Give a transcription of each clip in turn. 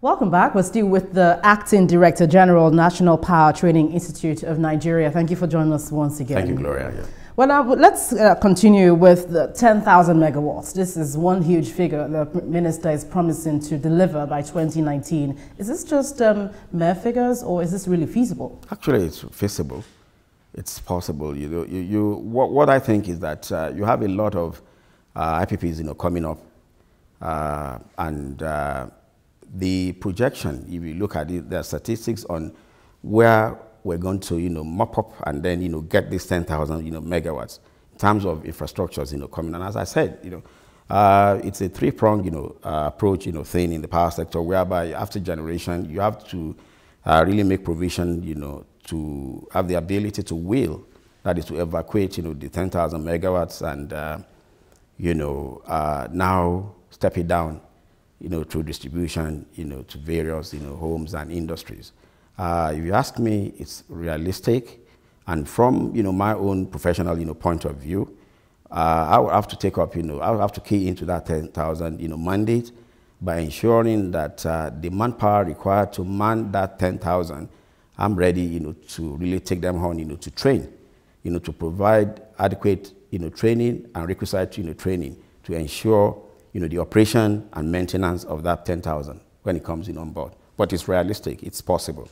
Welcome back. We're still with the Acting Director General, National Power Training Institute of Nigeria. Thank you for joining us once again. Thank you, Gloria. Yeah. Well, now let's continue with the 10,000 megawatts. This is one huge figure the Minister is promising to deliver by 2019. Is this just mere figures, or is this really feasible? Actually, it's feasible. It's possible. What I think is that you have a lot of IPPs, coming up, and the projection, if you look at it, there are statistics on where we're going to, mop up and then, get this 10,000, megawatts in terms of infrastructures, coming. And as I said, it's a three-pronged, approach, thing in the power sector, whereby after generation, you have to really make provision, to have the ability to will, that is to evacuate, the 10,000 megawatts and, now step it down, through distribution, to various, homes and industries. If you ask me, it's realistic. And from, my own professional, point of view, I will have to take up, I will have to key into that 10,000, mandate by ensuring that the manpower required to man that 10,000, I'm ready, to really take them on, to train, to provide adequate, training and requisite, training to ensure the operation and maintenance of that 10,000 when it comes on board. But it's realistic, it's possible.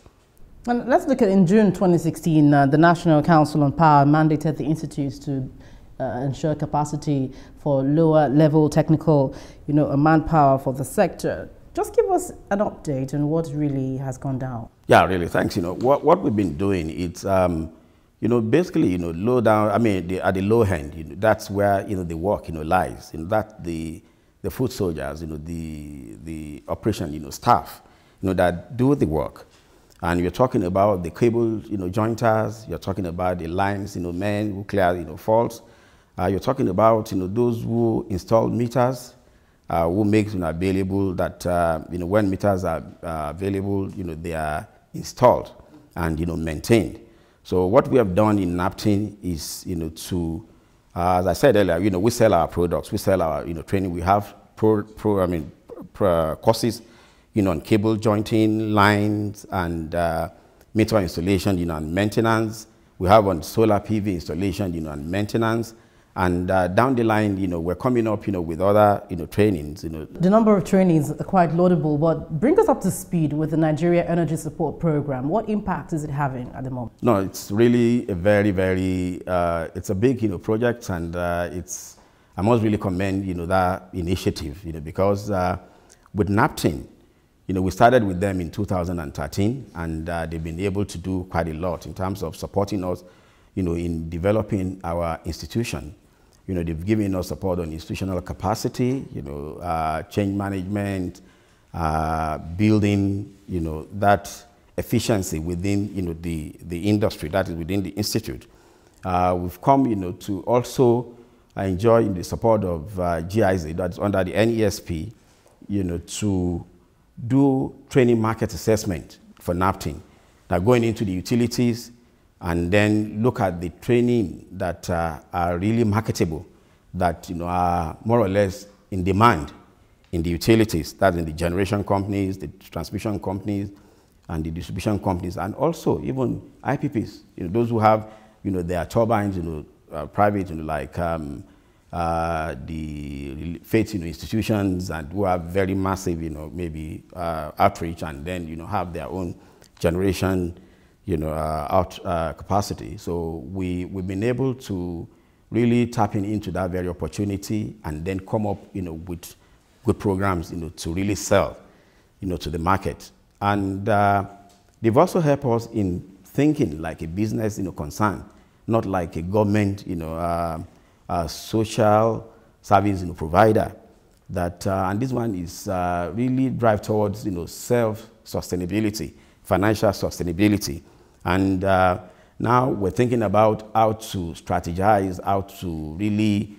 And let's look at in June 2016, the National Council on Power mandated the institutes to ensure capacity for lower level technical, manpower for the sector. Just give us an update on what really has gone down. Yeah, really, thanks. What we've been doing, it's, basically, low down, at the low end, that's where, the work, lies. That the foot soldiers, the operation, staff, that do the work. And you're talking about the cable, jointers, you're talking about the lines, men who clear, faults. You're talking about, those who install meters, who make, available that, when meters are available, they are installed and, maintained. So what we have done in NAPTIN is, to, as I said earlier, we sell our products, we sell our, training. We have courses, on cable jointing, lines, and meter installation, and maintenance. We have on solar PV installation, and maintenance. And down the line, we're coming up, with other, trainings. The number of trainings are quite laudable, but bring us up to speed with the Nigeria Energy Support Program. What impact is it having at the moment? No, it's really a very, very, it's a big, project, and I must really commend, that initiative, because with NAPTIN, we started with them in 2013, and they've been able to do quite a lot in terms of supporting us, in developing our institution. They've given us support on institutional capacity, change management, building, that efficiency within, the industry, that is within the institute. We've come, to also enjoy the support of GIZ, that's under the NESP, to do training market assessment for NAPTIN. Now going into the utilities, and then look at the training that are really marketable, that are more or less in demand in the utilities, that's in the generation companies, the transmission companies, and the distribution companies, and also even IPPs, those who have their turbines, private, like the faith institutions, and who have very massive, maybe outreach, and then have their own generation capacity. So we've been able to really tapping into that very opportunity, and then come up, with good programs, to really sell, to the market. And they've also helped us in thinking like a business, concern, not like a government, social service, provider. That and this one is really drive towards, self-sustainability, financial sustainability. And now we're thinking about how to strategize, how to really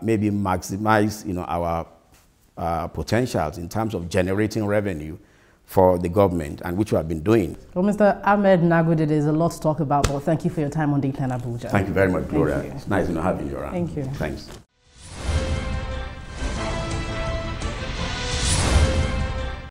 maybe maximize, our potentials in terms of generating revenue for the government, and which we have been doing. Well, Mr. Ahmed Nagode, there's a lot to talk about, but thank you for your time on Dateline Abuja. Thank you very much, Gloria. It's nice having you around. Thank you. Thanks.